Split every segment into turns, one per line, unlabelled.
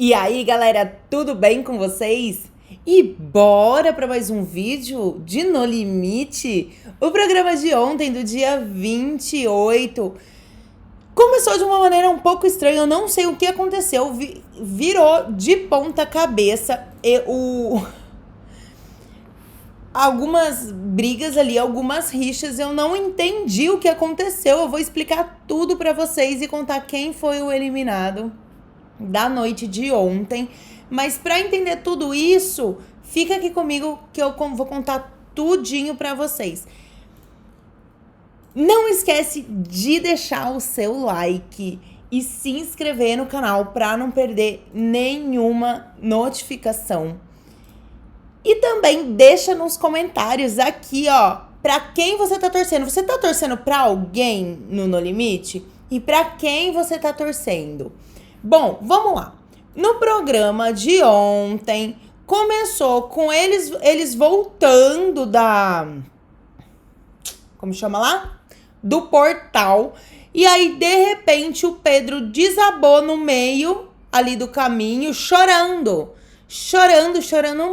E aí, galera, tudo bem com vocês? E bora para mais um vídeo de No Limite? O programa de ontem, do dia 28, começou de uma maneira um pouco estranha. Eu não sei o que aconteceu. Virou de ponta cabeça algumas brigas ali, algumas rixas. Eu não entendi o que aconteceu. Eu vou explicar tudo para vocês e contar quem foi o eliminado da noite de ontem. Mas para entender tudo isso, fica aqui comigo que eu vou contar tudinho para vocês. Não esquece de deixar o seu like e se inscrever no canal para não perder nenhuma notificação. E também deixa nos comentários aqui, ó, para quem você tá torcendo. Você tá torcendo para alguém no Limite? E para quem você tá torcendo? Bom, vamos lá. No programa de ontem, começou com eles voltando da... Como chama lá? Do portal. E aí, de repente, o Pedro desabou no meio ali do caminho, chorando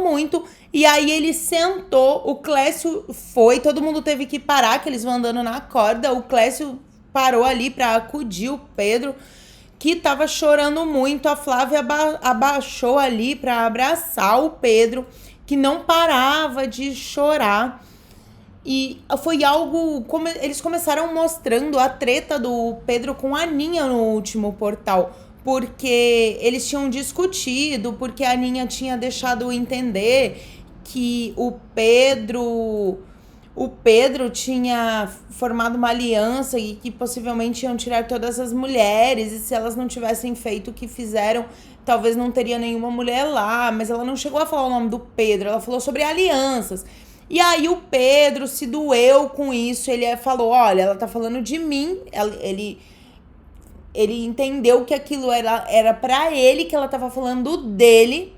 muito. E aí ele sentou, o Clécio foi, todo mundo teve que parar, que eles vão andando na corda. O Clécio parou ali pra acudir o Pedro, que tava chorando muito. A Flávia abaixou ali pra abraçar o Pedro, que não parava de chorar. E foi algo... Eles começaram mostrando a treta do Pedro com a Aninha no último portal, porque eles tinham discutido, porque a Aninha tinha deixado entender que o Pedro tinha formado uma aliança e que possivelmente iam tirar todas as mulheres, e se elas não tivessem feito o que fizeram, talvez não teria nenhuma mulher lá. Mas ela não chegou a falar o nome do Pedro, ela falou sobre alianças. E aí o Pedro se doeu com isso, ele falou, olha, ela tá falando de mim. Ele entendeu que aquilo era pra ele, que ela tava falando dele,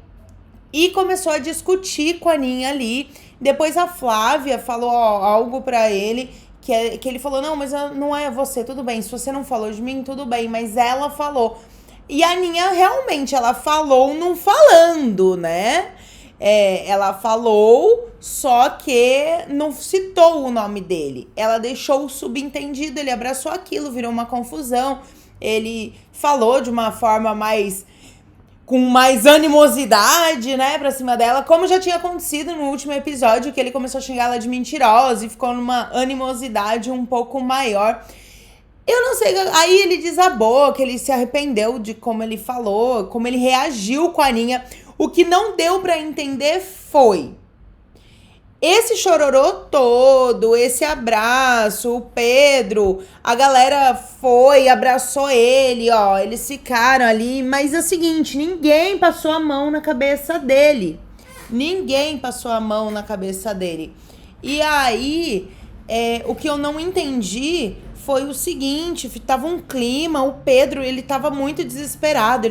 e começou a discutir com a Aninha ali. Depois a Flávia falou algo pra ele, que ele falou, não, mas não é você, tudo bem, se você não falou de mim, tudo bem, mas ela falou. E a Aninha realmente, ela falou não falando, né? Ela falou, só que não citou o nome dele. Ela deixou subentendido, ele abraçou aquilo, virou uma confusão. Ele falou de uma forma com mais animosidade, né, pra cima dela, como já tinha acontecido no último episódio, que ele começou a xingar ela de mentirosa e ficou numa animosidade um pouco maior. Eu não sei, aí ele desabou, que ele se arrependeu de como ele falou, como ele reagiu com a Aninha. O que não deu pra entender foi esse chororô todo, esse abraço, o Pedro, a galera foi, abraçou ele, ó, eles ficaram ali, mas é o seguinte, ninguém passou a mão na cabeça dele. Ninguém passou a mão na cabeça dele. E aí, o que eu não entendi foi o seguinte, tava um clima, o Pedro, ele tava muito desesperado,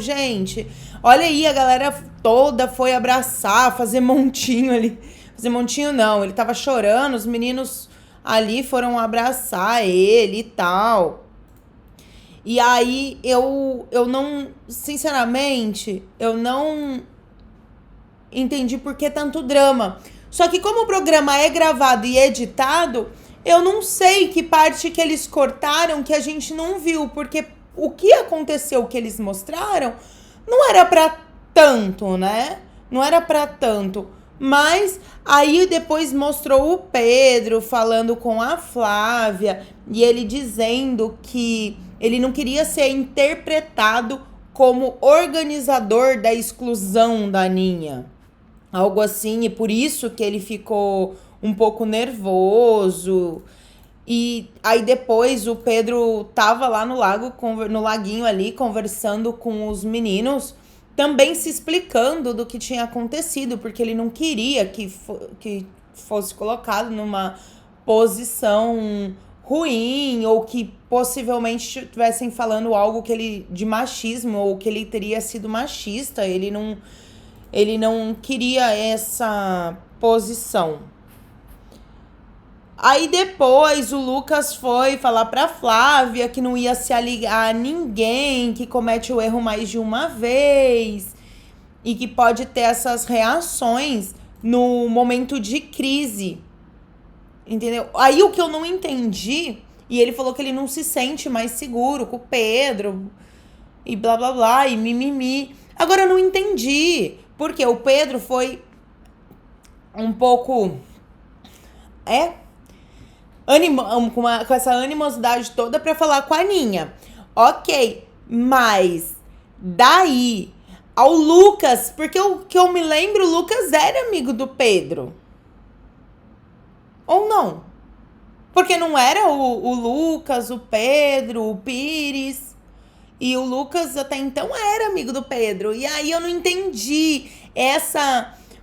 gente. Olha aí, a galera toda foi abraçar, fazer montinho ali. Fazer montinho não, ele tava chorando, os meninos ali foram abraçar ele e tal. E aí, eu não, sinceramente, eu não entendi por que tanto drama. Só que como o programa é gravado e editado, eu não sei que parte que eles cortaram que a gente não viu, porque o que aconteceu, que eles mostraram, não era pra tanto, né? Não era pra tanto. Mas aí depois mostrou o Pedro falando com a Flávia e ele dizendo que ele não queria ser interpretado como organizador da exclusão da Aninha. Algo assim, e por isso que ele ficou um pouco nervoso. E aí depois o Pedro tava lá no laguinho ali, conversando com os meninos, também se explicando do que tinha acontecido, porque ele não queria que fosse colocado numa posição ruim, ou que possivelmente estivessem falando algo de machismo, ou que ele teria sido machista. Ele não queria essa posição. Aí depois o Lucas foi falar pra Flávia que não ia se aliar a ninguém que comete o erro mais de uma vez e que pode ter essas reações no momento de crise. Entendeu? Aí o que eu não entendi, e ele falou que ele não se sente mais seguro com o Pedro e blá blá blá e mimimi. Agora eu não entendi, porque o Pedro foi um pouco com essa animosidade toda pra falar com a Aninha. Ok, mas daí ao Lucas, porque o que eu me lembro, o Lucas era amigo do Pedro. Ou não? Porque não era o Lucas, o Pedro, o Pires. E o Lucas até então era amigo do Pedro. E aí eu não entendi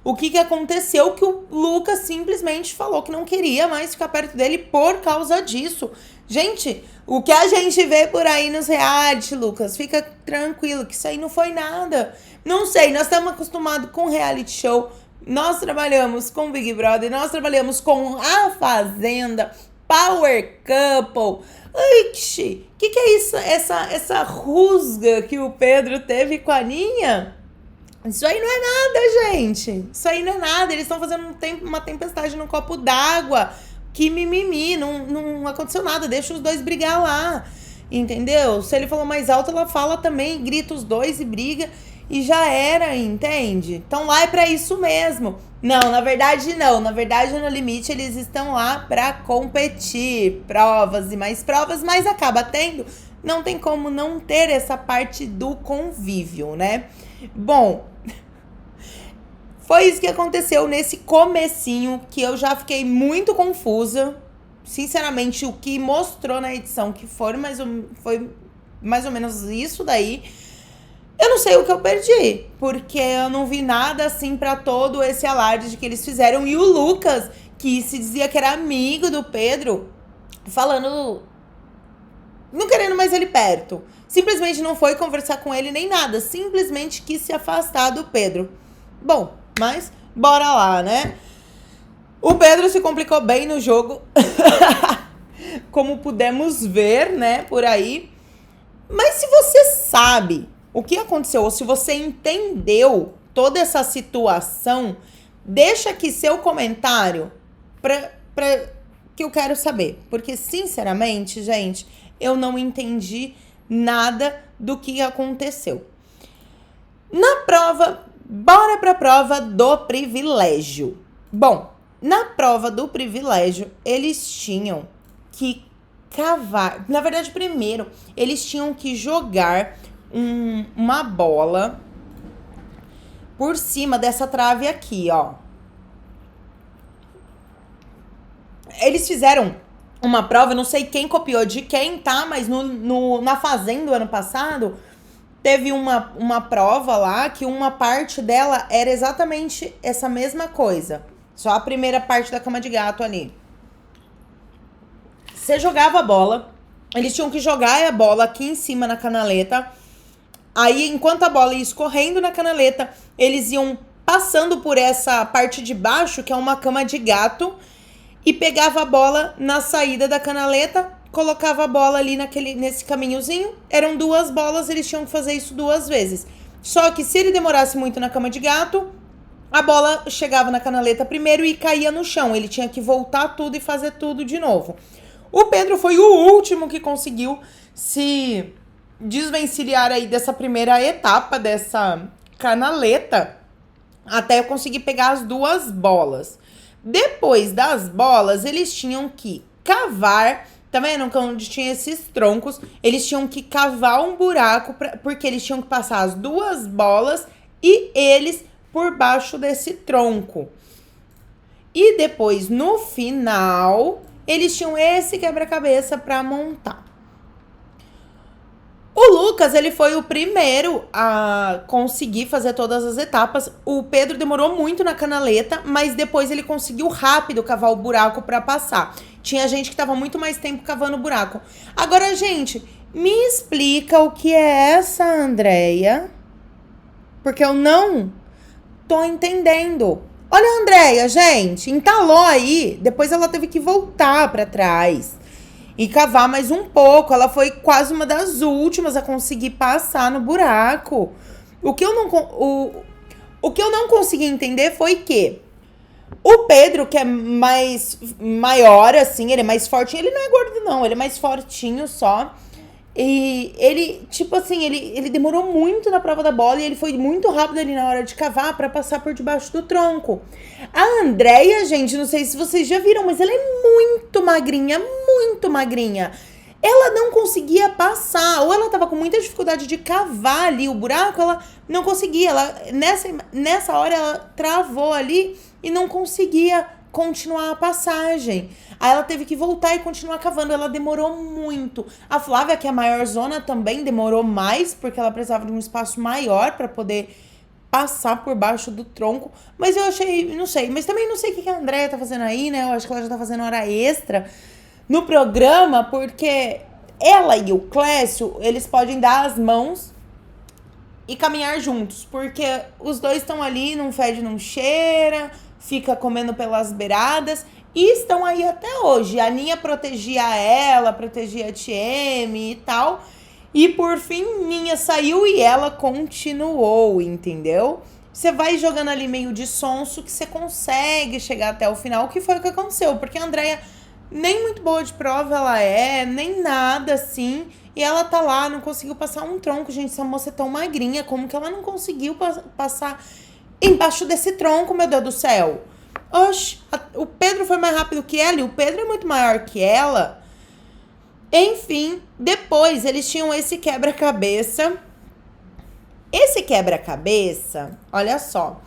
o que aconteceu, que o Lucas simplesmente falou que não queria mais ficar perto dele por causa disso. Gente, o que a gente vê por aí nos reality, Lucas, fica tranquilo que isso aí não foi nada. Não sei, nós estamos acostumados com reality show, nós trabalhamos com Big Brother, nós trabalhamos com A Fazenda, Power Couple. Ixi, que é isso? Essa rusga que o Pedro teve com a Aninha? Isso aí não é nada, gente. Isso aí não é nada. Eles estão fazendo uma tempestade num copo d'água. Que mimimi. Não aconteceu nada. Deixa os dois brigar lá. Entendeu? Se ele falou mais alto, ela fala também. Grita os dois e briga. E já era, entende? Então lá é pra isso mesmo. Não, na verdade não. Na verdade, no limite, eles estão lá pra competir. Provas e mais provas. Mas acaba tendo. Não tem como não ter essa parte do convívio, né? Bom, foi isso que aconteceu nesse comecinho, que eu já fiquei muito confusa. Sinceramente, o que mostrou na edição que foi mais ou menos isso daí. Eu não sei o que eu perdi, porque eu não vi nada assim pra todo esse alarde de que eles fizeram. E o Lucas, que se dizia que era amigo do Pedro, falando... não querendo mais ele perto. Simplesmente não foi conversar com ele nem nada. Simplesmente quis se afastar do Pedro. Bom, mas bora lá, né? O Pedro se complicou bem no jogo. Como pudemos ver, né, por aí. Mas se você sabe o que aconteceu, ou se você entendeu toda essa situação, deixa aqui seu comentário pra que eu quero saber. Porque, sinceramente, gente, eu não entendi nada do que aconteceu. Na prova, bora pra prova do privilégio. Bom, na prova do privilégio, eles tinham que cavar. Na verdade, primeiro, eles tinham que jogar uma bola por cima dessa trave aqui, ó. Eles fizeram uma prova, não sei quem copiou de quem, tá? Mas na Fazenda do ano passado, teve uma prova lá que uma parte dela era exatamente essa mesma coisa. Só a primeira parte da cama de gato ali. Você jogava a bola, eles tinham que jogar a bola aqui em cima na canaleta. Aí, enquanto a bola ia escorrendo na canaleta, eles iam passando por essa parte de baixo, que é uma cama de gato, e pegava a bola na saída da canaleta, colocava a bola ali nesse caminhozinho. Eram 2 bolas, eles tinham que fazer isso 2 vezes. Só que se ele demorasse muito na cama de gato, a bola chegava na canaleta primeiro e caía no chão. Ele tinha que voltar tudo e fazer tudo de novo. O Pedro foi o último que conseguiu se desvencilhar aí dessa primeira etapa, dessa canaleta, até eu conseguir pegar as 2 bolas. Depois das bolas, eles tinham que cavar, tá vendo? Onde tinha esses troncos, eles tinham que cavar um buraco, porque eles tinham que passar as 2 bolas e eles por baixo desse tronco. E depois, no final, eles tinham esse quebra-cabeça para montar. O Lucas, ele foi o primeiro a conseguir fazer todas as etapas. O Pedro demorou muito na canaleta, mas depois ele conseguiu rápido cavar o buraco para passar. Tinha gente que tava muito mais tempo cavando o buraco. Agora, gente, me explica o que é essa Andréia, porque eu não tô entendendo. Olha a Andréia, gente, entalou aí, depois ela teve que voltar pra trás e cavar mais um pouco. Ela foi quase uma das últimas a conseguir passar no buraco. O que eu não consegui entender foi que o Pedro, que é mais maior, assim, ele é mais fortinho. Ele não é gordo, não, ele é mais fortinho só. E ele, tipo assim, ele demorou muito na prova da bola e ele foi muito rápido ali na hora de cavar pra passar por debaixo do tronco. A Andréia, gente, não sei se vocês já viram, mas ela é muito magrinha, muito magrinha. Ela não conseguia passar, ou ela tava com muita dificuldade de cavar ali o buraco, ela não conseguia. Ela, nessa hora ela travou ali e não conseguia continuar a passagem. Aí ela teve que voltar e continuar cavando. Ela demorou muito. A Flávia, que é a maior zona, também demorou mais, porque ela precisava de um espaço maior para poder passar por baixo do tronco. Mas eu achei, não sei. Mas também não sei o que a Andréia tá fazendo aí, né? Eu acho que ela já tá fazendo hora extra no programa, porque ela e o Clécio, eles podem dar as mãos e caminhar juntos, porque os dois estão ali, não fede, não cheira, fica comendo pelas beiradas e estão aí até hoje. A Aninha protegia ela, protegia a TM e tal. E por fim, Ninha saiu e ela continuou, entendeu? Você vai jogando ali meio de sonso que você consegue chegar até o final, que foi o que aconteceu. Porque a Andréia nem muito boa de prova ela é, nem nada assim. E ela tá lá, não conseguiu passar um tronco. Gente, essa moça é tão magrinha, como que ela não conseguiu passar embaixo desse tronco, meu Deus do céu? Oxe, o Pedro foi mais rápido que ela e o Pedro é muito maior que ela. Enfim, depois eles tinham esse quebra-cabeça. Esse quebra-cabeça, olha só.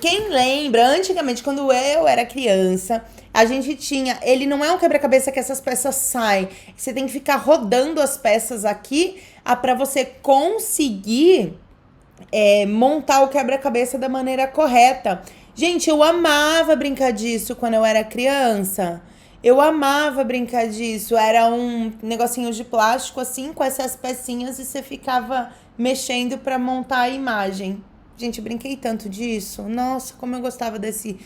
Quem lembra, antigamente, quando eu era criança, a gente tinha... Ele não é um quebra-cabeça que essas peças saem. Você tem que ficar rodando as peças aqui pra você conseguir montar o quebra-cabeça da maneira correta. Gente, eu amava brincar disso quando eu era criança. Eu amava brincar disso. Era um negocinho de plástico assim, com essas pecinhas, e você ficava mexendo pra montar a imagem. Gente, eu brinquei tanto disso. Nossa, como eu gostava desse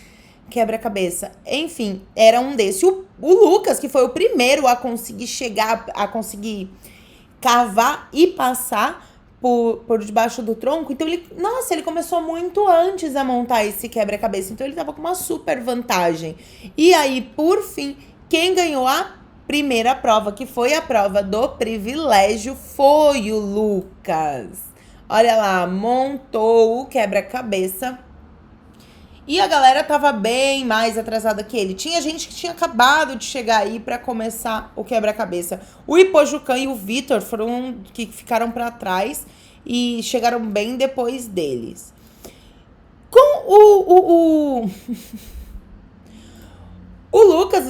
quebra-cabeça. Enfim, era um desse. O Lucas, que foi o primeiro a conseguir chegar, a conseguir cavar e passar por debaixo do tronco. Então, ele começou muito antes a montar esse quebra-cabeça. Então, ele tava com uma super vantagem. E aí, por fim, quem ganhou a primeira prova, que foi a prova do privilégio, foi o Lucas. Olha lá, montou o quebra-cabeça. E a galera tava bem mais atrasada que ele. Tinha gente que tinha acabado de chegar aí pra começar o quebra-cabeça. O Ipojucan e o Vitor foram que ficaram pra trás e chegaram bem depois deles. Com o Lucas,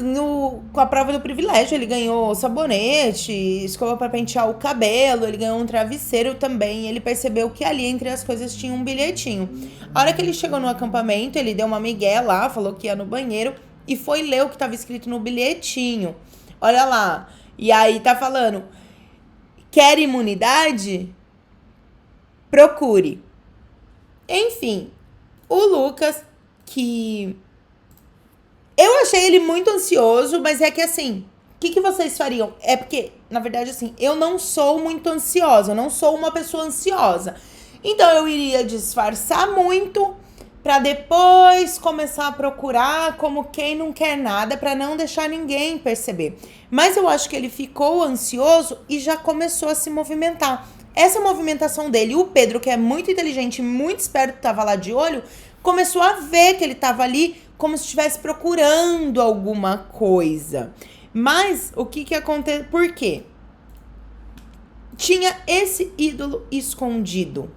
com a prova do privilégio, ele ganhou sabonete, escova pra pentear o cabelo, ele ganhou um travesseiro também. Ele percebeu que ali entre as coisas tinha um bilhetinho. A hora que ele chegou no acampamento, ele deu uma migué lá, falou que ia no banheiro e foi ler o que estava escrito no bilhetinho. Olha lá. E aí tá falando: quer imunidade? Procure. Enfim, o Lucas, que... Eu achei ele muito ansioso, mas é que assim, o que vocês fariam? É porque, na verdade, assim, eu não sou muito ansiosa, eu não sou uma pessoa ansiosa. Então, eu iria disfarçar muito pra depois começar a procurar como quem não quer nada, pra não deixar ninguém perceber. Mas eu acho que ele ficou ansioso e já começou a se movimentar. Essa movimentação dele, o Pedro, que é muito inteligente, muito esperto, tava lá de olho, começou a ver que ele tava ali como se estivesse procurando alguma coisa. Mas o que aconteceu? Por quê? Tinha esse ídolo escondido.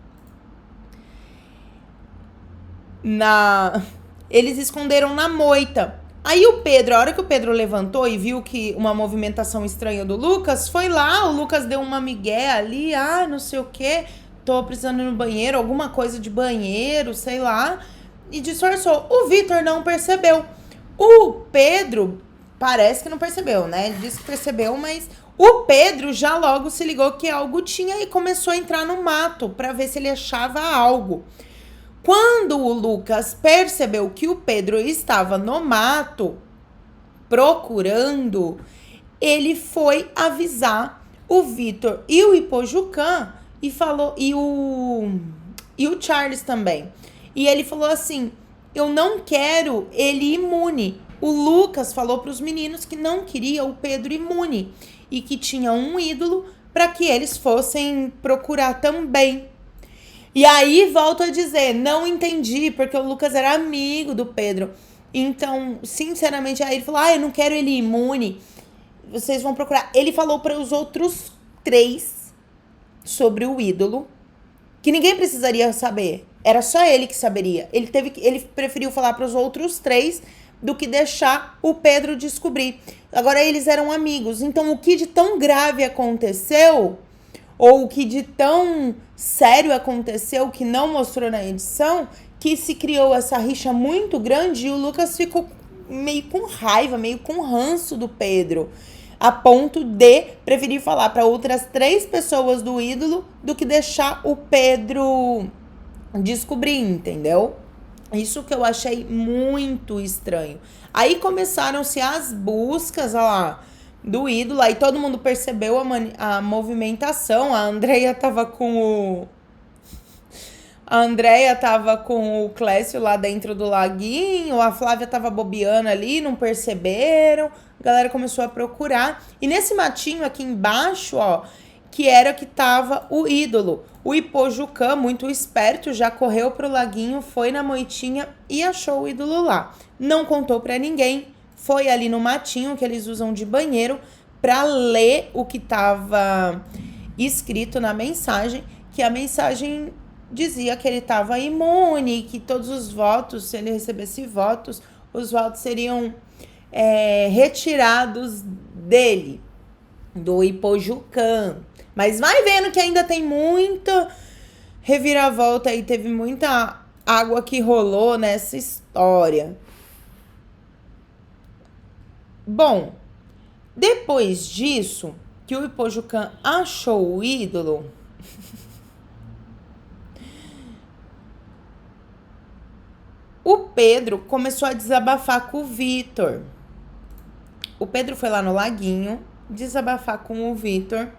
Eles esconderam na moita. Aí o Pedro, a hora que o Pedro levantou e viu que uma movimentação estranha do Lucas, foi lá, o Lucas deu uma migué ali, não sei o quê, tô precisando ir no banheiro, alguma coisa de banheiro, sei lá, e disfarçou. O Vitor não percebeu. O Pedro parece que não percebeu, né? Ele disse que percebeu, mas o Pedro já logo se ligou que algo tinha e começou a entrar no mato pra ver se ele achava algo. Quando o Lucas percebeu que o Pedro estava no mato procurando, ele foi avisar o Vitor e o Ipojucan e falou e o Charles também. E ele falou assim: eu não quero ele imune. O Lucas falou para os meninos que não queria o Pedro imune e que tinha um ídolo para que eles fossem procurar também. E aí, volto a dizer, não entendi, porque o Lucas era amigo do Pedro. Então, sinceramente, aí ele falou, eu não quero ele imune, vocês vão procurar. Ele falou para os outros 3 sobre o ídolo, que ninguém precisaria saber. Era só ele que saberia. Ele preferiu falar para os outros 3 do que deixar o Pedro descobrir. Agora, eles eram amigos. Então, o que de tão grave aconteceu, ou o que de tão sério aconteceu, que não mostrou na edição, que se criou essa rixa muito grande e o Lucas ficou meio com raiva, meio com ranço do Pedro, a ponto de preferir falar para outras 3 pessoas do ídolo do que deixar o Pedro descobrir, entendeu? Isso que eu achei muito estranho. Aí começaram-se as buscas, ó lá, do ídolo, aí todo mundo percebeu a movimentação. A Andrea tava com o Clécio lá dentro do laguinho, a Flávia tava bobeando ali, não perceberam, a galera começou a procurar, e nesse matinho aqui embaixo, ó, que era que tava o ídolo, o Ipojucan, muito esperto, já correu pro laguinho, foi na moitinha e achou o ídolo lá, não contou pra ninguém, foi ali no matinho que eles usam de banheiro pra ler o que tava escrito na mensagem, que a mensagem dizia que ele estava imune, que todos os votos, se ele recebesse votos, os votos seriam retirados dele, do Ipojucan. Mas vai vendo que ainda tem muita reviravolta e teve muita água que rolou nessa história. Bom, depois disso, que o Ipojucan achou o ídolo, o Pedro começou a desabafar com o Vitor. O Pedro foi lá no laguinho desabafar com o Vitor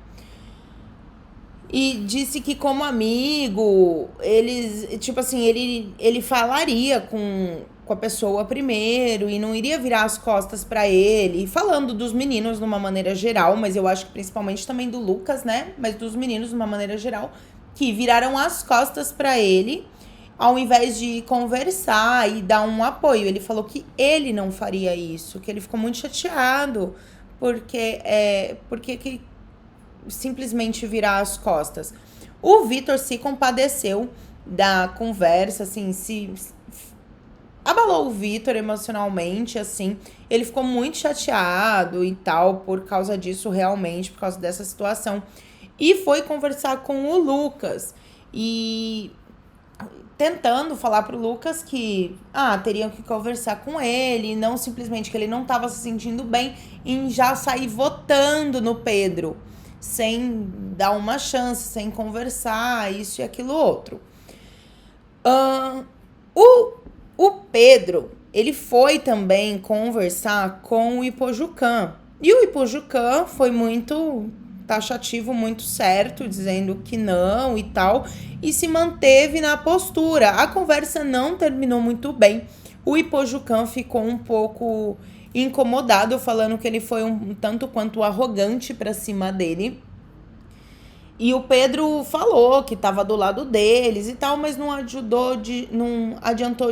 e disse que, como amigo, eles, tipo assim, ele falaria com a pessoa primeiro e não iria virar as costas pra ele, falando dos meninos de uma maneira geral, mas eu acho que principalmente também do Lucas, né? Mas dos meninos de uma maneira geral, que viraram as costas pra ele, ao invés de conversar e dar um apoio. Ele falou que ele não faria isso, que ele ficou muito chateado porque que simplesmente virar as costas. O Vitor se compadeceu da conversa, assim, abalou o Vitor emocionalmente, assim, ele ficou muito chateado e tal, por causa disso, realmente, por causa dessa situação, e foi conversar com o Lucas, e tentando falar pro Lucas que, teriam que conversar com ele, não simplesmente que ele não tava se sentindo bem em já sair votando no Pedro, sem dar uma chance, sem conversar, isso e aquilo outro. O Pedro, ele foi também conversar com o Ipojucan. E o Ipojucan foi muito taxativo, muito certo, dizendo que não e tal, e se manteve na postura. A conversa não terminou muito bem. O Ipojucan ficou um pouco incomodado, falando que ele foi um tanto quanto arrogante pra cima dele. E o Pedro falou que tava do lado deles e tal, mas não adiantou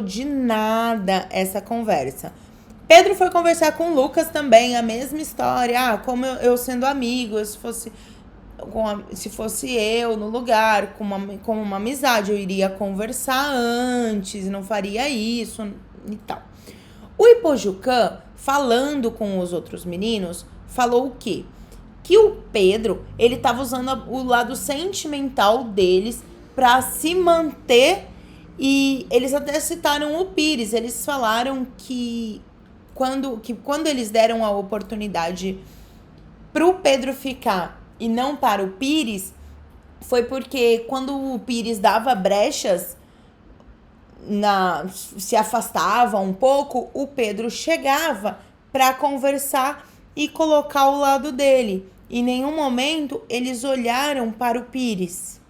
de nada essa conversa. Pedro foi conversar com o Lucas também, a mesma história. Como eu sendo amigo, se fosse eu no lugar, com uma amizade, eu iria conversar antes, não faria isso e tal. O Ipojucan, falando com os outros meninos, falou o quê? Que o Pedro, ele tava usando o lado sentimental deles pra se manter, e eles até citaram o Pires. Eles falaram que quando eles deram a oportunidade pro Pedro ficar e não para o Pires, foi porque quando o Pires dava brechas, se afastava um pouco, o Pedro chegava para conversar e colocar o lado dele. Em nenhum momento eles olharam para o Pires.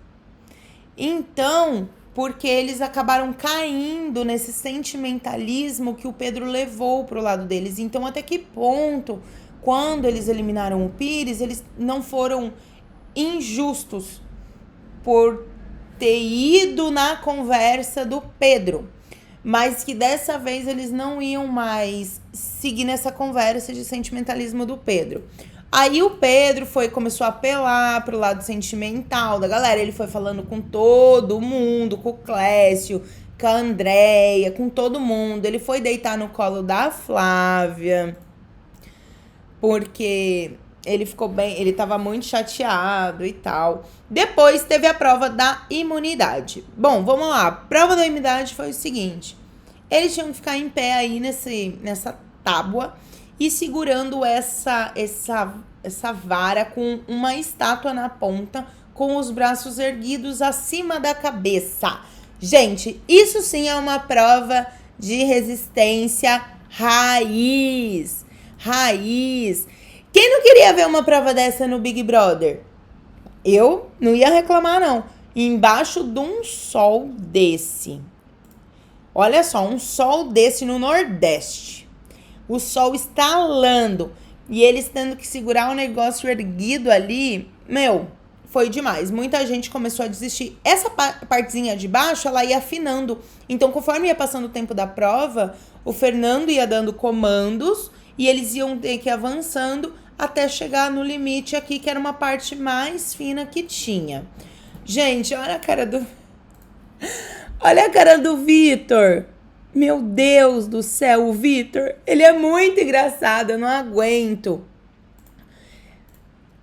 Então, porque eles acabaram caindo nesse sentimentalismo que o Pedro levou para o lado deles. Então, até que ponto, quando eles eliminaram o Pires, eles não foram injustos por ter ido na conversa do Pedro, mas que dessa vez eles não iam mais seguir nessa conversa de sentimentalismo do Pedro. Aí o Pedro começou a apelar pro lado sentimental da galera. Ele foi falando com todo mundo, com o Clécio, com a Andréia, com todo mundo. Ele foi deitar no colo da Flávia, porque ele ficou bem, ele tava muito chateado e tal. Depois teve a prova da imunidade. Bom, vamos lá. A prova da imunidade foi o seguinte. Eles tinham que ficar em pé aí nessa tábua e segurando essa vara com uma estátua na ponta, com os braços erguidos acima da cabeça. Gente, isso sim é uma prova de resistência raiz. Raiz. Quem não queria ver uma prova dessa no Big Brother? Eu não ia reclamar, não. Embaixo de um sol desse. Olha só, um sol desse no Nordeste. O sol estalando. E eles tendo que segurar o negócio erguido ali. Meu, foi demais. Muita gente começou a desistir. Essa partezinha de baixo, ela ia afinando. Então, conforme ia passando o tempo da prova, o Fernando ia dando comandos e eles iam ter que ir avançando até chegar no limite aqui, que era uma parte mais fina que tinha. Gente, olha a cara do... Olha a cara do Vitor. Meu Deus do céu, o Vitor, ele é muito engraçado, eu não aguento.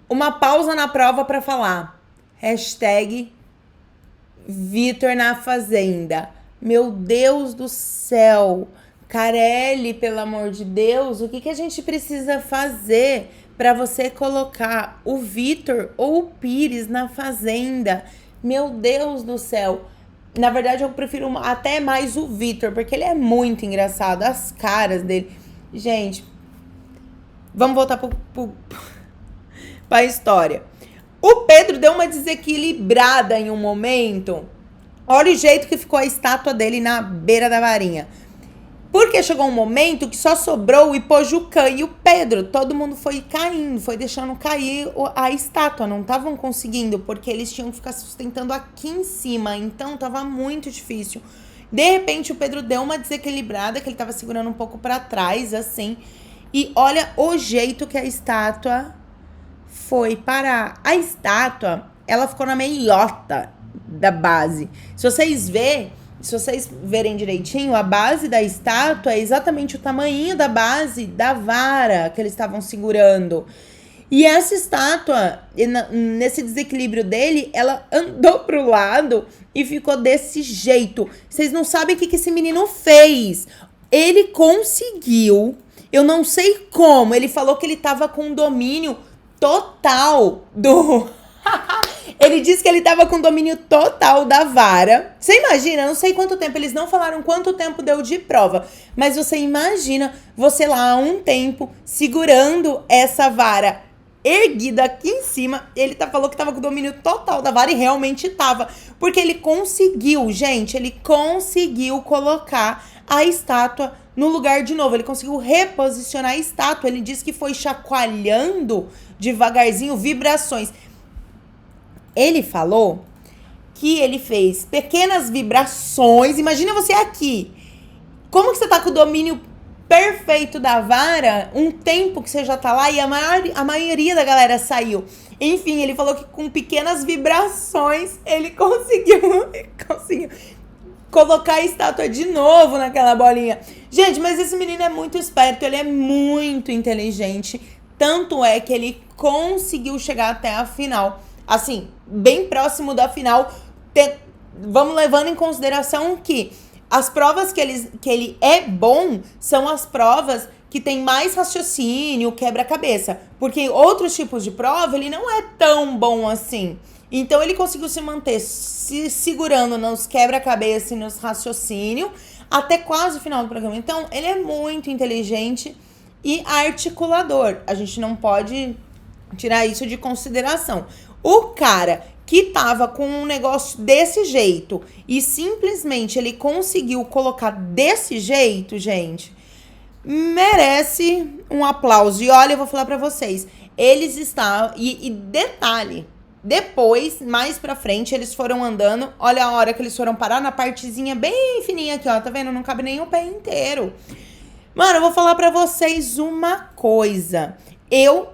Uma pausa na prova para falar. Hashtag Vitor na Fazenda. Meu Deus do céu. Carelli, pelo amor de Deus, o que a gente precisa fazer para você colocar o Vitor ou o Pires na Fazenda? Meu Deus do céu. Na verdade, eu prefiro até mais o Vitor, porque ele é muito engraçado. As caras dele. Gente, vamos voltar pra história. O Pedro deu uma desequilibrada em um momento. Olha o jeito que ficou a estátua dele na beira da varinha. Porque chegou um momento que só sobrou o Ipojucã e o Pedro. Todo mundo foi caindo, foi deixando cair a estátua. Não estavam conseguindo, porque eles tinham que ficar sustentando aqui em cima. Então, tava muito difícil. De repente, o Pedro deu uma desequilibrada, que ele tava segurando um pouco pra trás, assim. E olha o jeito que a estátua foi parar. A estátua, ela ficou na meiota da base. Se vocês verem direitinho, a base da estátua é exatamente o tamanho da base da vara que eles estavam segurando. E essa estátua, nesse desequilíbrio dele, ela andou pro lado e ficou desse jeito. Vocês não sabem o que esse menino fez. Ele conseguiu, eu não sei como, ele falou que ele tava com domínio total do... Ele disse que ele tava com domínio total da vara. Você imagina, não sei quanto tempo, eles não falaram quanto tempo deu de prova, mas você imagina você lá há um tempo segurando essa vara erguida aqui em cima. Ele falou que tava com domínio total da vara e realmente tava, porque ele conseguiu, gente, ele conseguiu colocar a estátua no lugar de novo. Ele conseguiu reposicionar a estátua. Ele disse que foi chacoalhando devagarzinho, vibrações. Ele falou que ele fez pequenas vibrações. Imagina você aqui. Como que você tá com o domínio perfeito da vara, um tempo que você já tá lá e a maioria da galera saiu. Enfim, ele falou que com pequenas vibrações ele conseguiu colocar a estátua de novo naquela bolinha. Gente, mas esse menino é muito esperto, ele é muito inteligente. Tanto é que ele conseguiu chegar até a final. Assim, bem próximo da final. Vamos levando em consideração que as provas que ele é bom são as provas que tem mais raciocínio, quebra-cabeça. Porque outros tipos de prova ele não é tão bom assim. Então ele conseguiu se manter se segurando nos quebra-cabeça e nos raciocínios até quase o final do programa. Então ele é muito inteligente e articulador. A gente não pode tirar isso de consideração. O cara que tava com um negócio desse jeito e simplesmente ele conseguiu colocar desse jeito, gente, merece um aplauso. E olha, eu vou falar pra vocês, eles estavam... E detalhe, depois, mais pra frente, eles foram andando. Olha a hora que eles foram parar na partezinha bem fininha aqui, ó. Tá vendo? Não cabe nem o pé inteiro. Mano, eu vou falar pra vocês uma coisa. Eu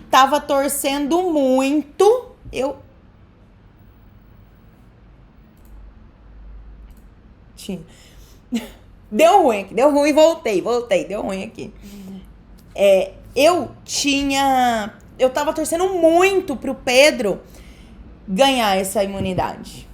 tava torcendo muito. Deu ruim aqui, deu ruim, voltei, deu ruim aqui. Eu tava torcendo muito pro Pedro ganhar essa imunidade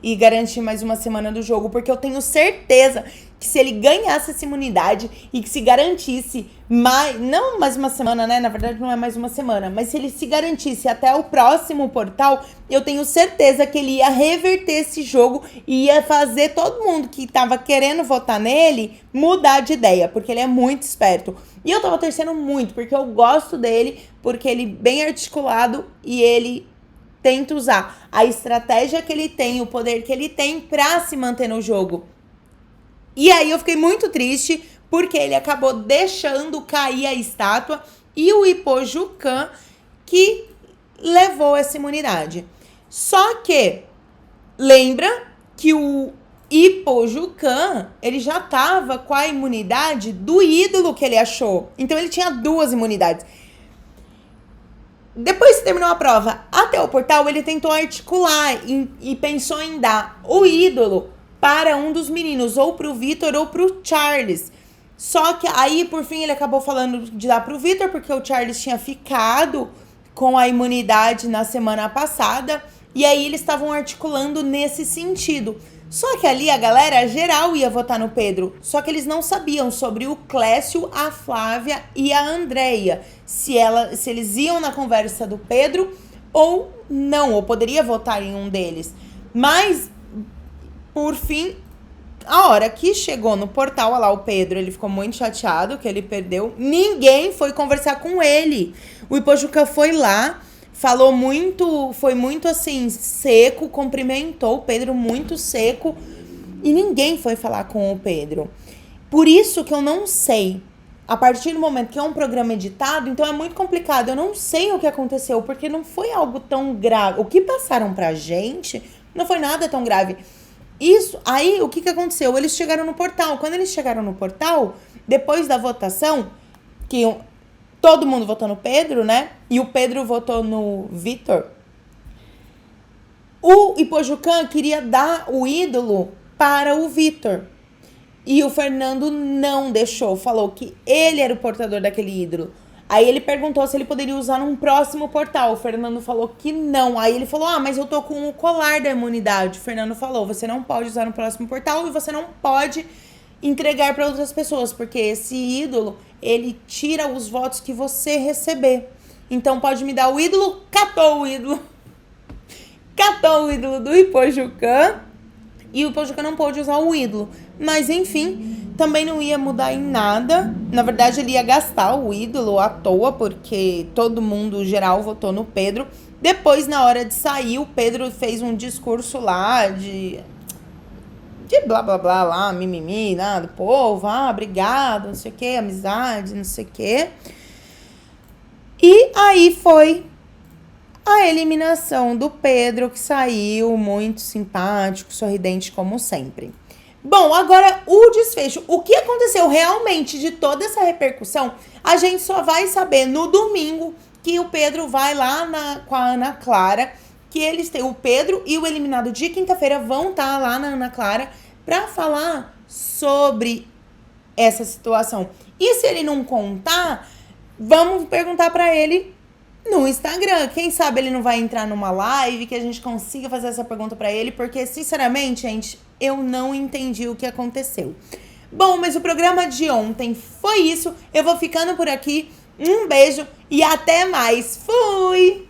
e garantir mais uma semana do jogo, porque eu tenho certeza que se ele ganhasse essa imunidade e que se garantisse não mais uma semana, né? Na verdade não é mais uma semana, mas se ele se garantisse até o próximo portal, eu tenho certeza que ele ia reverter esse jogo e ia fazer todo mundo que tava querendo votar nele mudar de ideia, porque ele é muito esperto. E eu tava torcendo muito, porque eu gosto dele, porque ele é bem articulado e ele tenta usar a estratégia que ele tem, o poder que ele tem pra se manter no jogo. E aí eu fiquei muito triste, porque ele acabou deixando cair a estátua e o Ipojucan que levou essa imunidade. Só que, lembra que o Ipojucan, ele já tava com a imunidade do ídolo que ele achou. Então ele tinha 2 imunidades. Depois que terminou a prova, até o portal, ele tentou articular e pensou em dar o ídolo para um dos meninos, ou pro Vitor ou pro Charles. Só que aí, por fim, ele acabou falando de dar pro Vitor, porque o Charles tinha ficado com a imunidade na semana passada, e aí eles estavam articulando nesse sentido. Só que ali a galera geral ia votar no Pedro, só que eles não sabiam sobre o Clécio, a Flávia e a Andreia, se eles iam na conversa do Pedro ou não, ou poderia votar em um deles. Mas, por fim, a hora que chegou no portal, olha lá o Pedro, ele ficou muito chateado que ele perdeu. Ninguém foi conversar com ele. O Ipojucan foi lá, falou muito, foi muito assim, seco, cumprimentou o Pedro muito seco. E ninguém foi falar com o Pedro. Por isso que eu não sei, a partir do momento que é um programa editado, então é muito complicado. Eu não sei o que aconteceu, porque não foi algo tão grave. O que passaram pra gente não foi nada tão grave. Isso, aí o que aconteceu? Eles chegaram no portal. Quando eles chegaram no portal, depois da votação, que todo mundo votou no Pedro, né? E o Pedro votou no Vitor. O Ipojucan queria dar o ídolo para o Vitor. E o Fernando não deixou, falou que ele era o portador daquele ídolo. Aí ele perguntou se ele poderia usar num próximo portal. O Fernando falou que não. Aí ele falou, mas eu tô com o colar da imunidade. O Fernando falou, você não pode usar no próximo portal e você não pode entregar para outras pessoas, porque esse ídolo, ele tira os votos que você receber. Então pode me dar o ídolo, catou o ídolo do Ipojucan. E o Ipojucan não pôde usar o ídolo. Mas, enfim, também não ia mudar em nada. Na verdade, ele ia gastar o ídolo à toa, porque todo mundo, geral, votou no Pedro. Depois, na hora de sair, o Pedro fez um discurso lá de blá, blá, blá, lá, mimimi, nada, povo, obrigado, não sei o que, amizade, não sei o que. E aí foi a eliminação do Pedro, que saiu muito simpático, sorridente, como sempre. Bom, agora o desfecho. O que aconteceu realmente de toda essa repercussão, a gente só vai saber no domingo, que o Pedro vai lá com a Ana Clara, que eles têm o Pedro e o eliminado de quinta-feira vão estar lá na Ana Clara para falar sobre essa situação. E se ele não contar, vamos perguntar para ele no Instagram. Quem sabe ele não vai entrar numa live que a gente consiga fazer essa pergunta pra ele, porque, sinceramente, gente, eu não entendi o que aconteceu. Bom, mas o programa de ontem foi isso. Eu vou ficando por aqui. Um beijo e até mais. Fui!